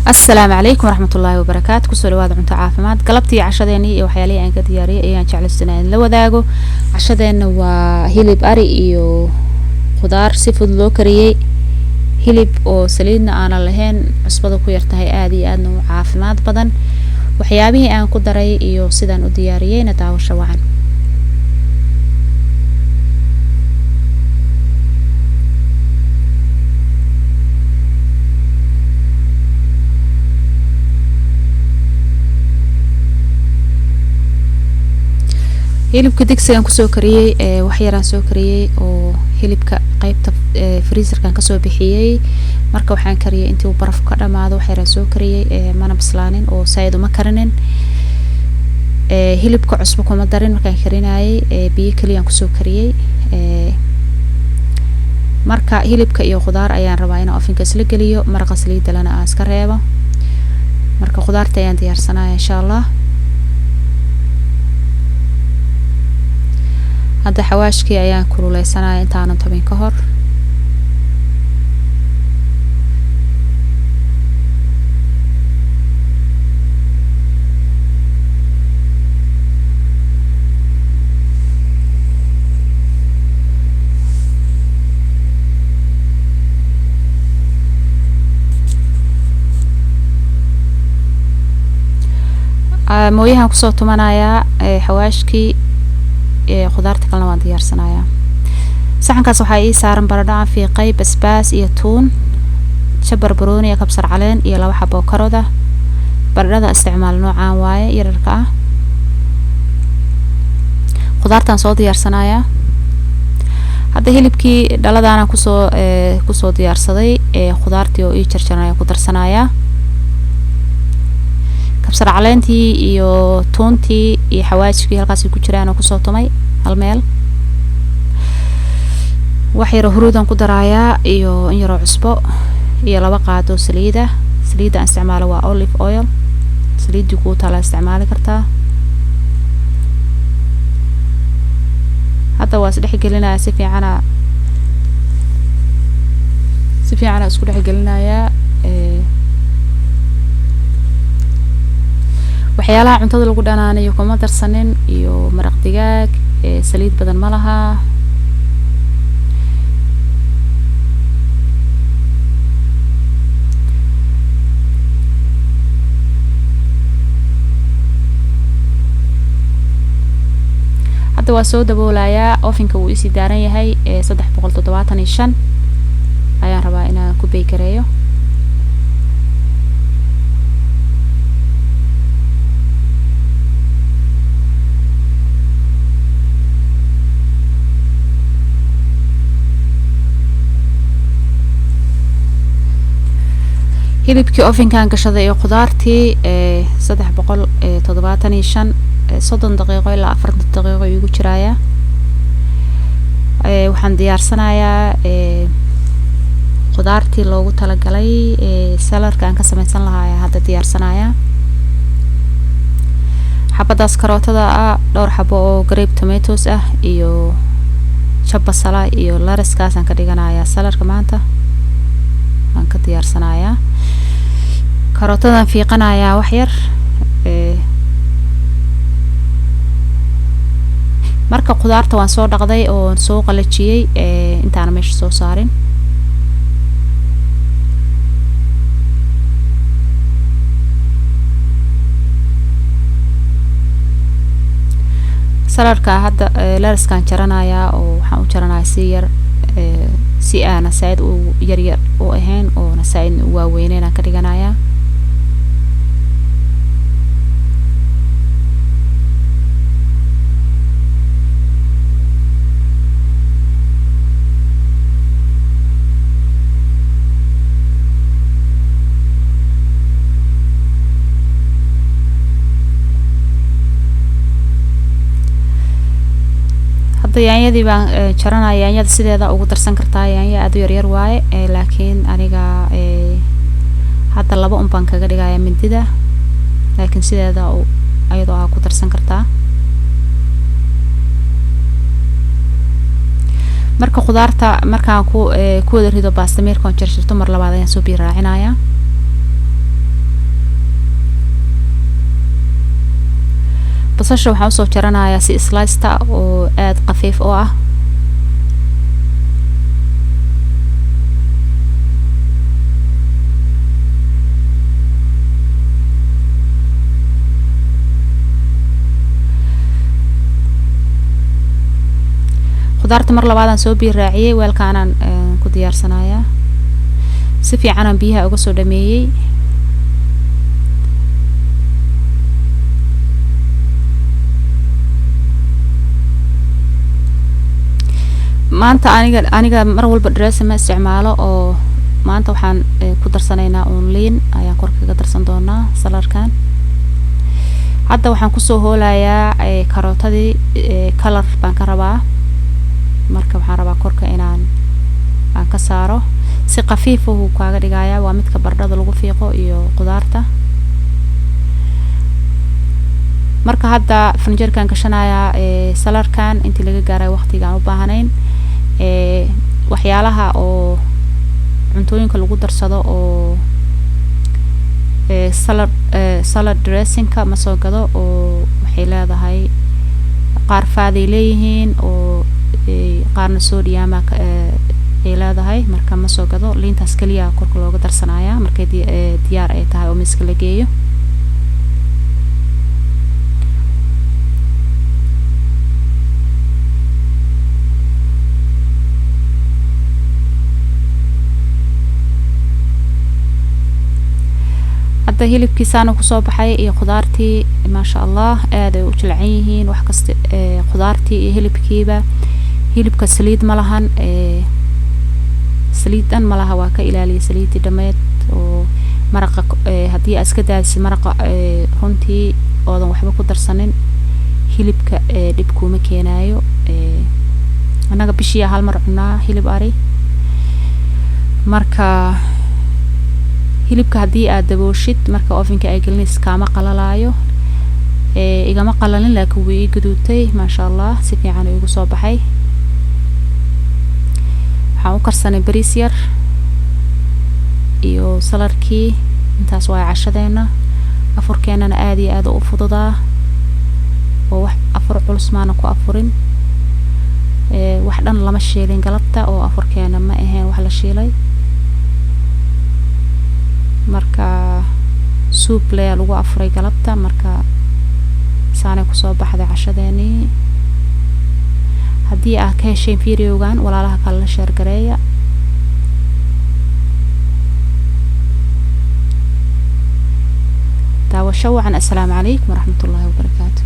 السلام عليكم ورحمة الله وبركاته. كسر واد عن عافمات قلبتي عشادني وحيالي أن كدياري أيان جعل السنين لو ذاقو عشادين وهيلب أري إيو خضار سيفود لو كريي هيلب أو سليدنا أنا لهن عصبة كويرتهي آدي أنو عافمات بدن وحيابي أن كدري إيو سيدان ودياريين نتاو شوعن. hilibka digsigan kusoo kariyay wax yaraan soo kariyay oo hilibka qaybta freezerkan ka soo bixiyay marka waxaan kariyay intii uu baraf ka dhamaado wax yaraan soo kariyay mana bislaanin oo sayid uma karinin hilibka cusbo kuma darin markaan karinayay biyo kaliya kusoo kariyay marka hilibka iyo khudaar ayaan rabaa inaan ovenka isla geliyo maraqa saliida lana aan iska reebo marka khudaarta ayaan diyaarsanayaa insha Allah. هذا حواشكي أيام كلوا سنة أنت عن طبيعي كهر مويها كصوت منايا حواشكي خضارتك كلنا ما ديار صنايع صحن كاسو حقيقي سارن بردان في قي بسباس iyo tuun shabar barooni kabsar caleen iyo laba xabo karooda baradhada isticmaal noocaan waaye yararka ah khudaartan soo diyaarsanaaya hadda hilibkii dhaladaana kusoo diyaarsaday khudaartii oo ii jarjarnay ku darsanaaya kabsar caleentii iyo tuuntii iyo xawaajkii halkaas ku jiraan oo kusoo tumay hal meel wax yar huruudan ku daraaya iyo in yar cusbo iyo laba qaado saliida aan isticmaalo waa olive oil saliidii ku tala isticmaali kartaa hadda waa isdhex gelinaya si fiican isku dhex gelinaya waxyaalaha cuntada lagu dhanaanayo kuma darsanin iyo maraq digaag saliid badan ma laha hadda waa soo daboolayaa ovenka wuu isi daaran yahay 375 ayaan rabaa inaan ku beekareeyo hilibkii ovenkan gashaday iyo khudaartii 375 soddon daqiiqo ilaa 40 daqiiqo igu jiraya waxaan diyaarsanayaa khudaartii loogu talagalay saladka aan ka samaysan lahaa hadda diyaarsanayaa xabadaas karootada ah dhowr xabo oo grape tomatoes ah iyo jabasala iyo laraskaas aan ka dhiganayaa saladka maanta aan ka diyaarsanayaa karootadan fiiqanayaa wax yar marka khudaarta waan soo dhaqday oo soo qalajiyay intaan meesha soo saarin saladka hadda laraskan jaranayaa oo waxaan u jaranayaa si yar si aana saad u yar oo ahayn oo nasaid waaweyneen aan ka dhiganayaa yaanyadii baan jaranaya yaanyada sideeda ugu darsan kartaa yaanya aad u yar waaye laakiin aniga hadda laba baan kaga dhigaya mindida laakiin sideeda ayadoo aad ku darsan kartaa marka khudaarta markaan ku wada rido baastameerka aan jarjarto mar labaad ayaan soo biir raacinaya basasha waxaan usoo jaranayaa si sliced oo aad qafiif oo ah. khudaarta mar labaad aan soo biyo raaciyay weelkaanaan ku diyaarsanayaa. si fiican aan biyaha uga soo dhameeyay. maanta aniga mar walba dressing ma isticmaalo oo maanta waxaan ku darsanaynaa liin ayaan kor kaga darsan doonaa salarkan. hadda waxaan kusoo hoolayaa karootadii color baan ka rabaa, marka waxaan rabaa korka inaan ka saaro si qafiif ah uu kaaga dhigayaa. waa midka baradhada lagu fiiqo iyo khudaarta. marka hadda finjeerkan gashanayaa salarkan intii laga gaaray waqtiga aan u baahanayn. waxyaalaha oo cuntooyinka lagu darsado oo salad dressingka ma soo gado oo waxay leedahay qaar faaday leeyihiin oo qaarna sodium ay leedahay, marka ma soo gado. liintaas kaliya korka looga darsanaya markay diyaar ay tahay oo miska la geeyo. hadda hilibkiisaana kusoo baxay iyo khudaartii maasha allah aad ay u jilcan yihiin wax kasta. khudaartii iyo hilibkiiba, hilibka saliid ma lahan, saliidan ma laha, waa ka ilaaliyay saliidii dhameed oo maraqa haddii aad iska daadisi maraqa runtii oodan waxba ku darsanin hilibka dhib kuma keenayo. annaga bishii hal mar cunaa hilib ari, marka hilibka haddii aad dabooshid marka ovenka ay gelinaysa kaama qalalaayo. igama qalalin laakiin wuu ii gaduutay maasha allah si fiican igu soo baxay. waxaan u karsanay bariis yar iyo salarkii. intaas waa cashadeena. afurkeenana aad iyo aad u fududaa oo wax afur culus maana ku afurin. wax dhan lama shiilin galabta oo afurkeena ma ahayn wax la shiilay. marka soup le lagu afuray galabta, marka saanay kusoo baxday cashadeeni. haddii aad ka hesheen videogan walaalaha kale la share gareeya. daawasho wacan. assalaamu calaykum waraxmatullaahi wabarakaatu.